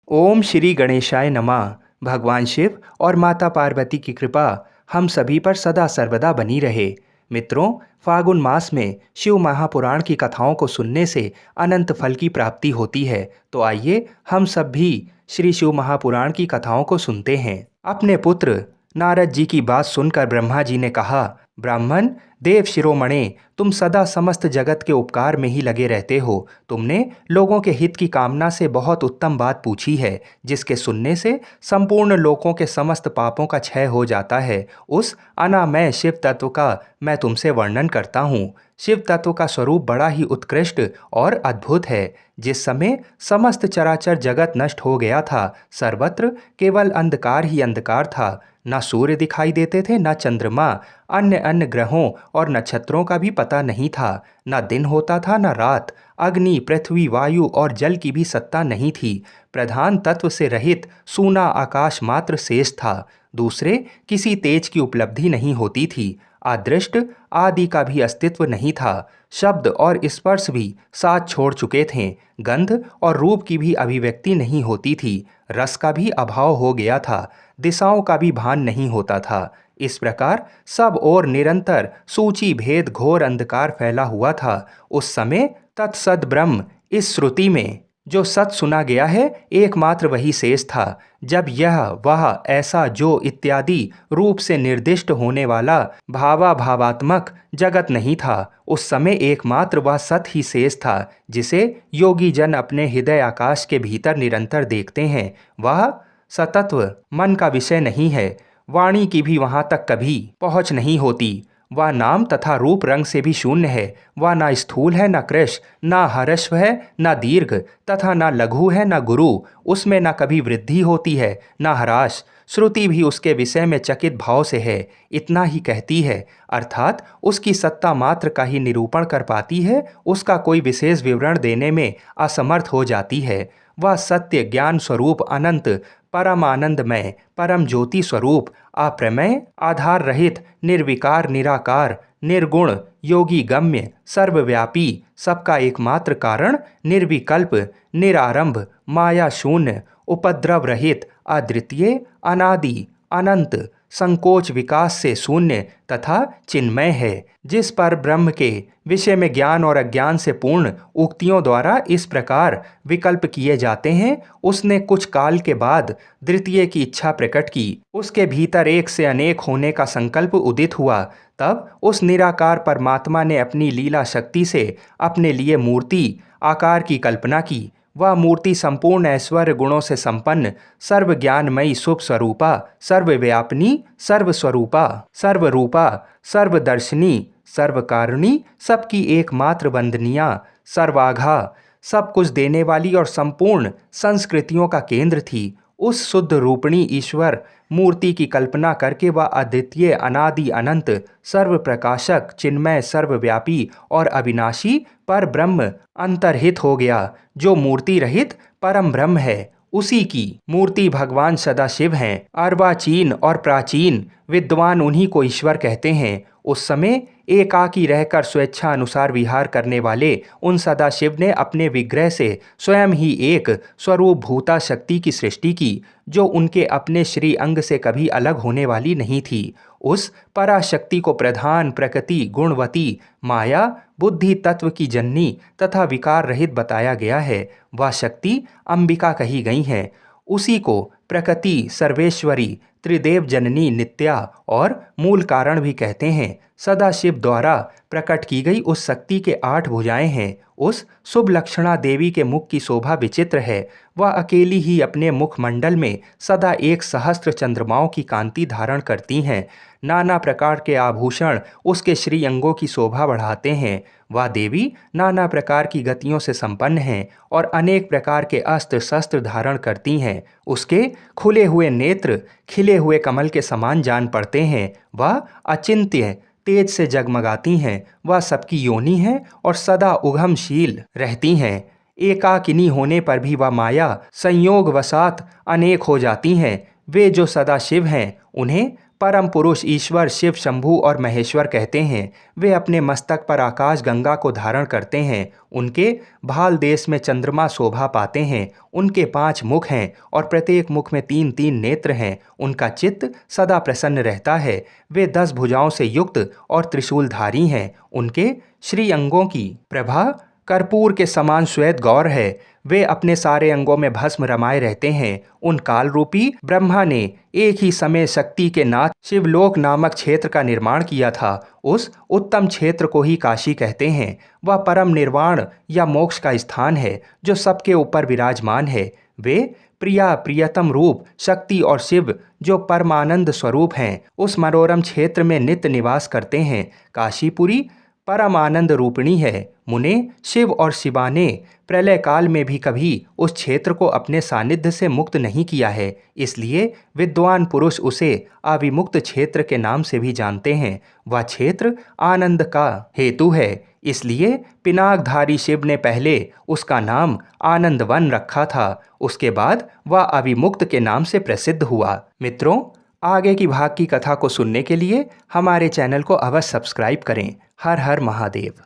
ओम श्री गणेशाय नमः। भगवान शिव और माता पार्वती की कृपा हम सभी पर सदा सर्वदा बनी रहे। मित्रों, फागुन मास में शिव महापुराण की कथाओं को सुनने से अनंत फल की प्राप्ति होती है। तो आइए हम सब भी श्री शिव महापुराण की कथाओं को सुनते हैं। अपने पुत्र नारद जी की बात सुनकर ब्रह्मा जी ने कहा, ब्राह्मण देव शिरोमणे, तुम सदा समस्त जगत के उपकार में ही लगे रहते हो। तुमने लोगों के हित की कामना से बहुत उत्तम बात पूछी है, जिसके सुनने से संपूर्ण लोकों के समस्त पापों का क्षय हो जाता है। उस अनामय शिव तत्व का मैं तुमसे वर्णन करता हूँ। शिव तत्व का स्वरूप बड़ा ही उत्कृष्ट और अद्भुत है। जिस समय समस्त चराचर जगत नष्ट हो गया था, सर्वत्र केवल अंधकार ही अंधकार था। न सूर्य दिखाई देते थे, न चंद्रमा, अन्य अन्य ग्रहों और नक्षत्रों का भी पता नहीं था। न दिन होता था, न रात। अग्नि, पृथ्वी, वायु और जल की भी सत्ता नहीं थी। प्रधान तत्व से रहित सूना आकाश मात्र शेष था। दूसरे किसी तेज की उपलब्धि नहीं होती थी। अदृष्ट आदि का भी अस्तित्व नहीं था। शब्द और स्पर्श भी साथ छोड़ चुके थे। गंध और रूप की भी अभिव्यक्ति नहीं होती थी। रस का भी अभाव हो गया था। दिशाओं का भी भान नहीं होता था। इस प्रकार सब ओर निरंतर सूची भेद घोर अंधकार फैला हुआ था। उस समय तत्सद ब्रह्म, इस श्रुति में जो सत सुना गया है, एकमात्र वही शेष था। जब यह वह ऐसा जो इत्यादि रूप से निर्दिष्ट होने वाला भावात्मक जगत नहीं था, उस समय एकमात्र वह सत ही शेष था, जिसे योगी जन अपने हृदय आकाश के भीतर निरंतर देखते हैं। वह सतत्व मन का विषय नहीं है। वाणी की भी वहाँ तक कभी पहुँच नहीं होती। वह नाम तथा रूप रंग से भी शून्य है। वह न स्थूल है, न कृश, न हर्षव है, न दीर्घ, तथा न लघु है, न गुरु। उसमें न कभी वृद्धि होती है, न ह्रास। श्रुति भी उसके विषय में चकित भाव से है। इतना ही कहती है, अर्थात उसकी सत्ता मात्र का ही निरूपण कर पाती है। उसका कोई विशेष विवरण देने में असमर्थ हो जाती है। वह सत्य ज्ञान स्वरूप अनंत परम आनंदमय परम ज्योति स्वरूप अप्रमेय आधार रहित निर्विकार निराकार निर्गुण योगी गम्य सर्वव्यापी सबका एकमात्र कारण निर्विकल्प निरारंभ माया शून्य उपद्रव रहित अद्वितीय अनादि अनंत संकोच विकास से शून्य तथा चिन्मय है। जिस पर ब्रह्म के विषय में ज्ञान और अज्ञान से पूर्ण उक्तियों द्वारा इस प्रकार विकल्प किए जाते हैं, उसने कुछ काल के बाद द्वितीय की इच्छा प्रकट की। उसके भीतर एक से अनेक होने का संकल्प उदित हुआ। तब उस निराकार परमात्मा ने अपनी लीला शक्ति से अपने लिए मूर्ति आकार की कल्पना की। वह मूर्ति संपूर्ण ऐश्वर्य गुणों से संपन्न सर्वज्ञानमयी शुभ स्वरूपा सर्वव्यापिनी सर्वस्वरूपा सर्वरूपा सर्वदर्शनी सर्वकारुणी सबकी एकमात्र वंदनिया सर्वाघा सब कुछ देने वाली और संपूर्ण संस्कृतियों का केंद्र थी। उस शुद्ध रूपिणी ईश्वर मूर्ति की कल्पना करके वह अद्वितीय अनादि अनंत सर्व प्रकाशक चिन्मय सर्वव्यापी और अविनाशी पर ब्रह्म अंतर्हित हो गया, जो मूर्ति रहित परम ब्रह्म है। उसी की मूर्ति भगवान सदाशिव हैं। अर्वाचीन और प्राचीन विद्वान उन्हीं को ईश्वर कहते हैं। उस समय एकाकी रहकर स्वेच्छा अनुसार विहार करने वाले उन सदाशिव ने अपने विग्रह से स्वयं ही एक स्वरूप भूता शक्ति की सृष्टि की, जो उनके अपने श्री अंग से कभी अलग होने वाली नहीं थी। उस पराशक्ति को प्रधान प्रकृति गुणवती माया बुद्धि तत्व की जननी तथा विकार रहित बताया गया है। वह शक्ति अंबिका कही गई है। उसी को प्रकृति सर्वेश्वरी त्रिदेव जननी नित्या और मूल कारण भी कहते हैं। सदाशिव द्वारा प्रकट की गई उस शक्ति के 8 भुजाएं हैं। उस शुभ लक्षणा देवी के मुख की शोभा विचित्र है। वह अकेली ही अपने मुखमंडल में सदा 1 सहस्त्र चंद्रमाओं की कांति धारण करती हैं। नाना प्रकार के आभूषण उसके श्री अंगों की शोभा बढ़ाते हैं। वह देवी नाना प्रकार की गतियों से संपन्न हैं और अनेक प्रकार के अस्त्र शस्त्र धारण करती हैं। उसके खुले हुए नेत्र खिले हुए कमल के समान जान पड़ते हैं। वह अचिंत्य तेज से जगमगाती हैं। वह सबकी योनि हैं और सदा उगमशील रहती हैं। एकाकिनी होने पर भी वह माया संयोग वसात अनेक हो जाती हैं। वे जो सदाशिव हैं, उन्हें परम पुरुष ईश्वर शिव शंभु और महेश्वर कहते हैं। वे अपने मस्तक पर आकाश गंगा को धारण करते हैं। उनके भाल देश में चंद्रमा शोभा पाते हैं। उनके 5 मुख हैं और प्रत्येक मुख में 3-3 नेत्र हैं। उनका चित्त सदा प्रसन्न रहता है। वे 10 भुजाओं से युक्त और त्रिशूलधारी हैं। उनके श्री अंगों की प्रभा कर्पूर के समान श्वेत गौर है। वे अपने सारे अंगों में भस्म रमाए रहते हैं। उन काल रूपी ब्रह्मा ने एक ही समय शक्ति के नाथ शिवलोक नामक क्षेत्र का निर्माण किया था। उस उत्तम क्षेत्र को ही काशी कहते हैं। वह परम निर्वाण या मोक्ष का स्थान है जो सबके ऊपर विराजमान है। वे प्रिया प्रियतम रूप शक्ति और शिव जो परमानंद स्वरूप हैं उस मनोरम क्षेत्र में नित्य निवास करते हैं। काशीपुरी परम आनंद रूपिणी है। मुने शिव और शिवा ने प्रलय काल में भी कभी उस क्षेत्र को अपने सानिध्य से मुक्त नहीं किया है। इसलिए विद्वान पुरुष उसे अविमुक्त क्षेत्र के नाम से भी जानते हैं। वह क्षेत्र आनंद का हेतु है। इसलिए पिनाकधारी शिव ने पहले उसका नाम आनंद वन रखा था। उसके बाद वह अविमुक्त के नाम से प्रसिद्ध हुआ। मित्रों, आगे की भाग की कथा को सुनने के लिए हमारे चैनल को अवश्य सब्सक्राइब करें। हर हर महादेव।